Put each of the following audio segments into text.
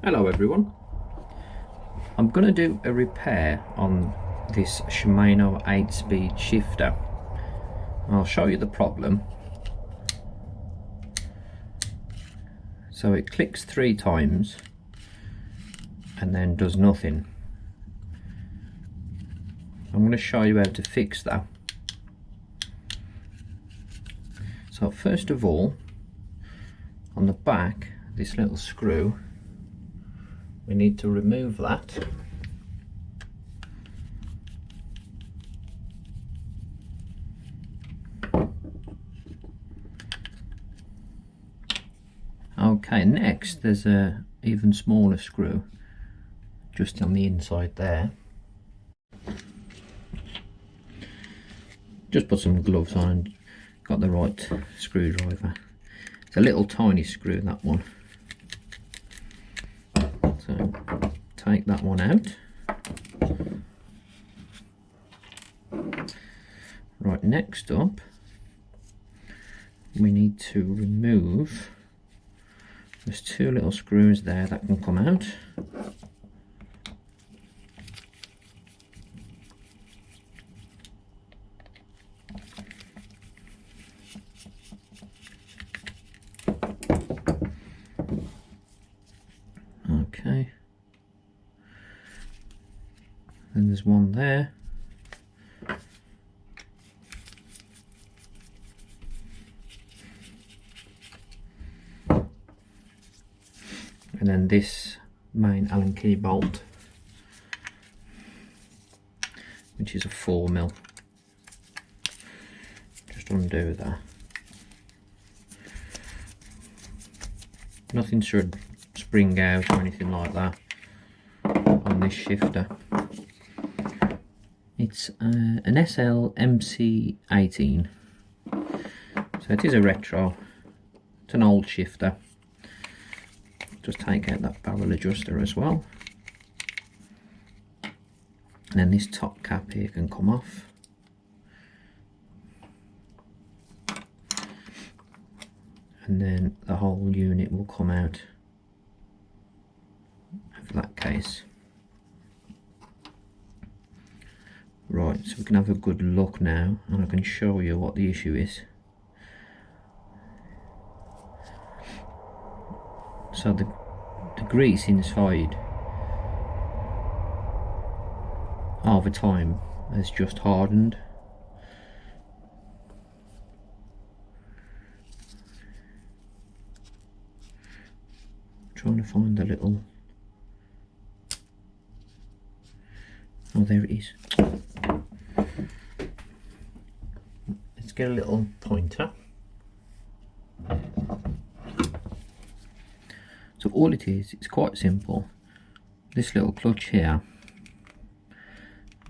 Hello everyone, I'm going to do a repair on this Shimano 8-speed shifter. I'll show you the problem. So it clicks 3 times and then does nothing. I'm going to show you how to fix that. So first of all, on the back, this little screw, we need to remove that. Okay, next there's a even smaller screw just on the inside there. Just put some gloves on, got the right screwdriver. It's a little tiny screw, that one. So take that one out. Right, next up we need to remove, there's 2 little screws there that can come out. Okay, and there's one there. And then this main Allen key bolt, which is a 4mm. Just undo that. Nothing should spring out or anything like that on this shifter. It's an SL MC18, so it is a retro. It's an old shifter. Just take out that barrel adjuster as well, and then this top cap here can come off. And then the whole unit will come out of that case. Right, so we can have a good look now and I can show you what the issue is. So the grease inside over time has just hardened. Trying to find the little, oh there it is. Let's get a little pointer. So all it is, it's quite simple. This little clutch here,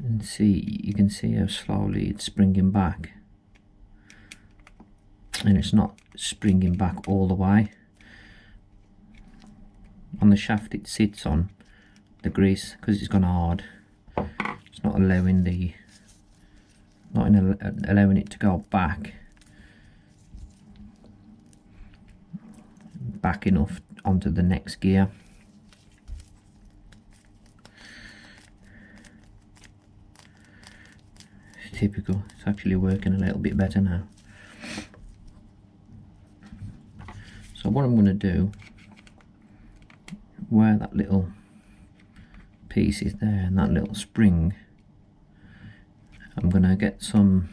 and you can see how slowly it's springing back, and it's not springing back all the way. On the shaft it sits on, the grease, because it's gone hard, it's not allowing allowing it to go back enough onto the next gear. It's typical. It's actually working a little bit better now. So what I'm going to do, where that little piece is there and that little spring, I'm going to get some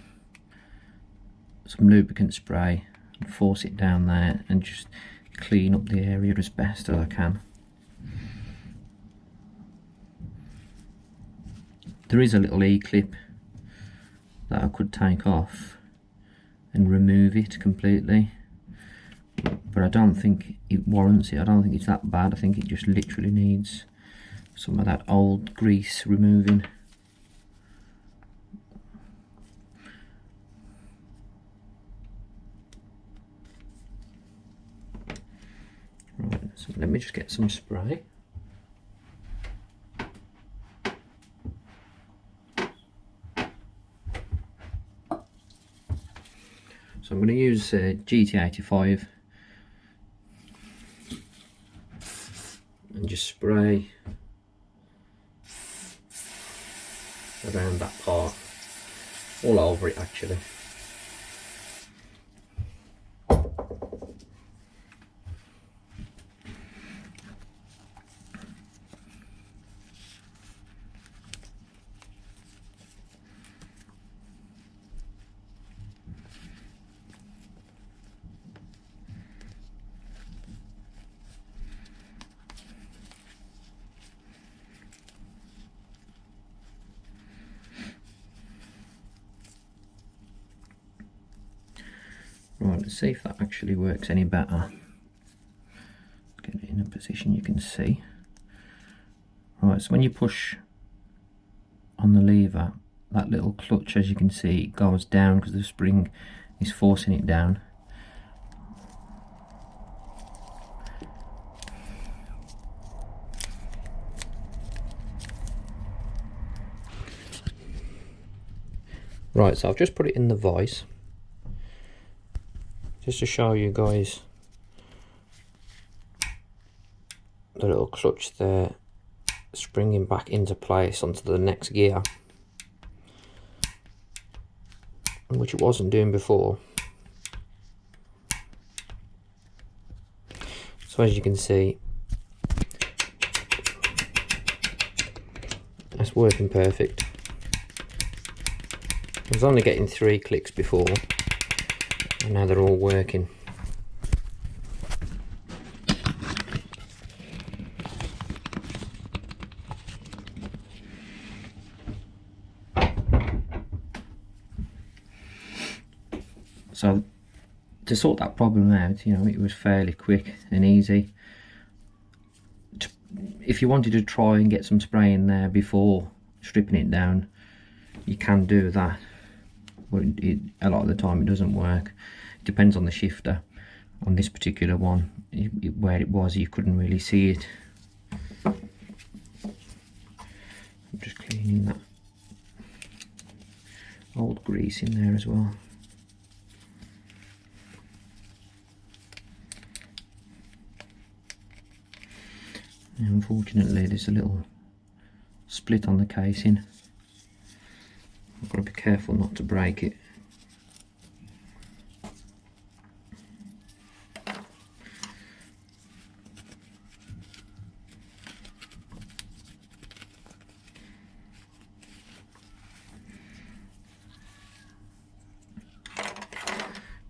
lubricant spray and force it down there and just clean up the area as best as I can. There is a little E-clip that I could take off and remove it completely, but I don't think it warrants it. I don't think it's that bad. I think it just literally needs some of that old grease removing. Right, so let me just get some spray. So I'm going to use GT85 and just spray around that part, all over it actually. Right, let's see if that actually works any better. Get it in a position you can see. Right, so when you push on the lever, that little clutch, as you can see, goes down because the spring is forcing it down. Right, so I've just put it in the vise, just to show you guys the little clutch there springing back into place onto the next gear, which it wasn't doing before. So as you can see, that's working perfect. I was only getting 3 clicks before, and now they're all working. So to sort that problem out, you know, it was fairly quick and easy. If you wanted to try and get some spray in there before stripping it down, you can do that, but a lot of the time it doesn't work. It depends on the shifter. On this particular one, where it was, you couldn't really see it. I'm just cleaning that old grease in there as well. And unfortunately, there's a little split on the casing. I've got to be careful not to break it.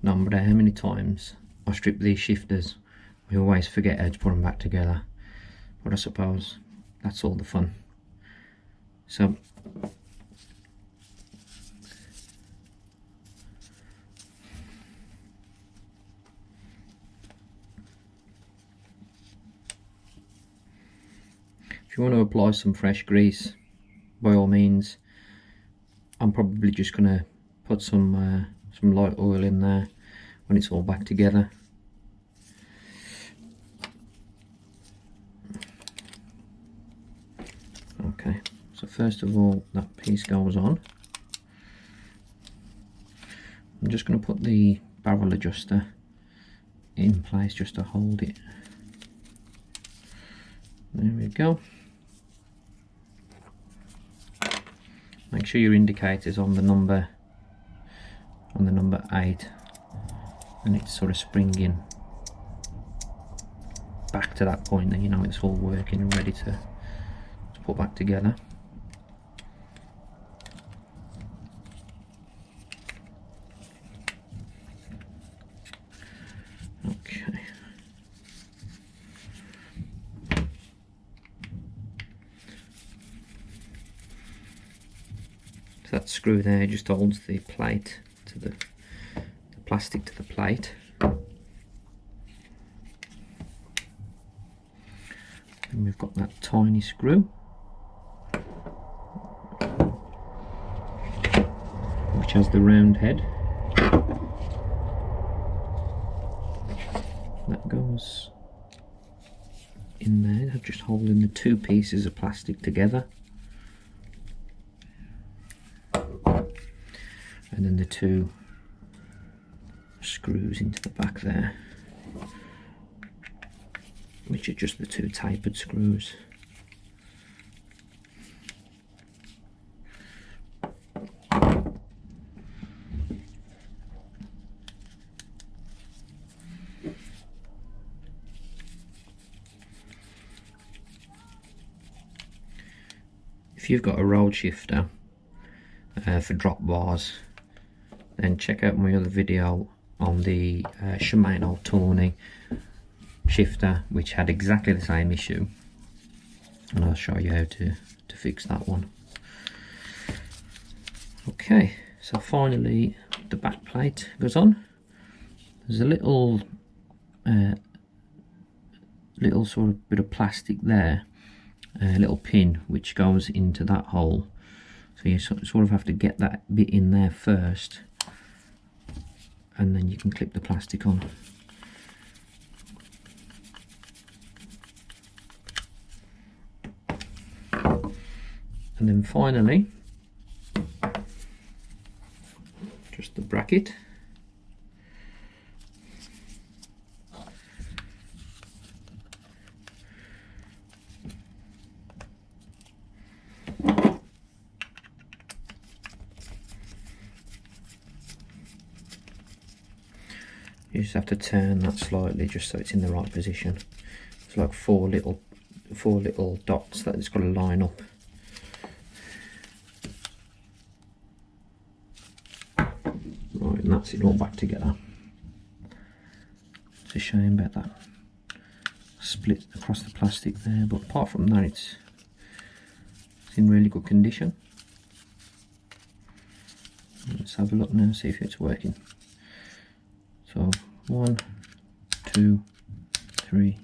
No matter how many times I strip these shifters, we always forget how to put them back together. But I suppose that's all the fun. So if you want to apply some fresh grease, by all means. I'm probably just going to put some light oil in there when it's all back together. Okay, so first of all, that piece goes on. I'm just going to put the barrel adjuster in place just to hold it. There we go. Make sure your indicator's on the number 8, and it's sort of springing back to that point, then you know it's all working and ready to put back together. Okay. So that screw there just holds the plate to the plastic to the plate. And we've got that tiny screw, which has the round head. That goes in there, just holding the 2 pieces of plastic together. And then the 2 screws into the back there. which are just the 2 tapered screws. If you've got a roll shifter for drop bars, then check out my other video on the Shimano Tawny shifter, which had exactly the same issue, and I'll show you how to fix that one. Okay, so finally the back plate goes on. There's a little sort of bit of plastic there, a little pin which goes into that hole, so you sort of have to get that bit in there first, and then you can clip the plastic on. And then finally just the bracket. You just have to turn that slightly just so it's in the right position. It's like four little dots that it's got to line up. Right, and that's it all back together. It's a shame about that split across the plastic there, but apart from that it's in really good condition. Let's have a look now, see if it's working. So 1, 2, 3,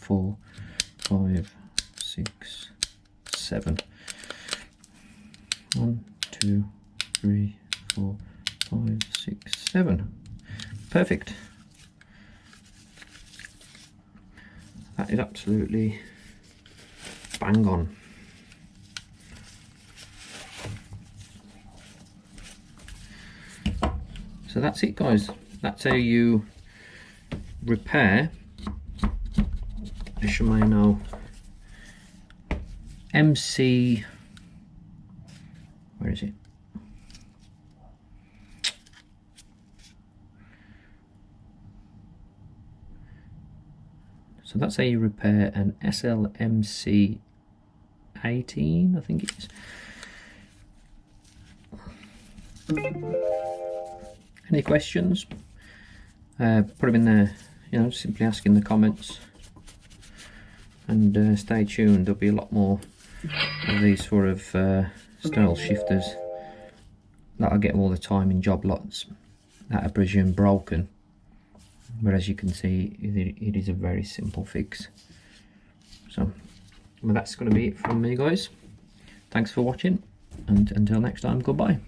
4, 5, 6, 7. 1, 2, 3, 4, 5, 6, 7. Perfect. That is absolutely bang on. So that's it, guys. That's how you repair a Shimano MC, where is it? So that's how you repair an SLMC 18, I think it is. Any questions? Put them in there, you know, simply ask in the comments, and stay tuned. There'll be a lot more of these sort of style shifters that I get all the time in job lots that are presumed broken, but as you can see it is a very simple fix. So well, that's going to be it from me, guys. Thanks for watching, and until next time, goodbye.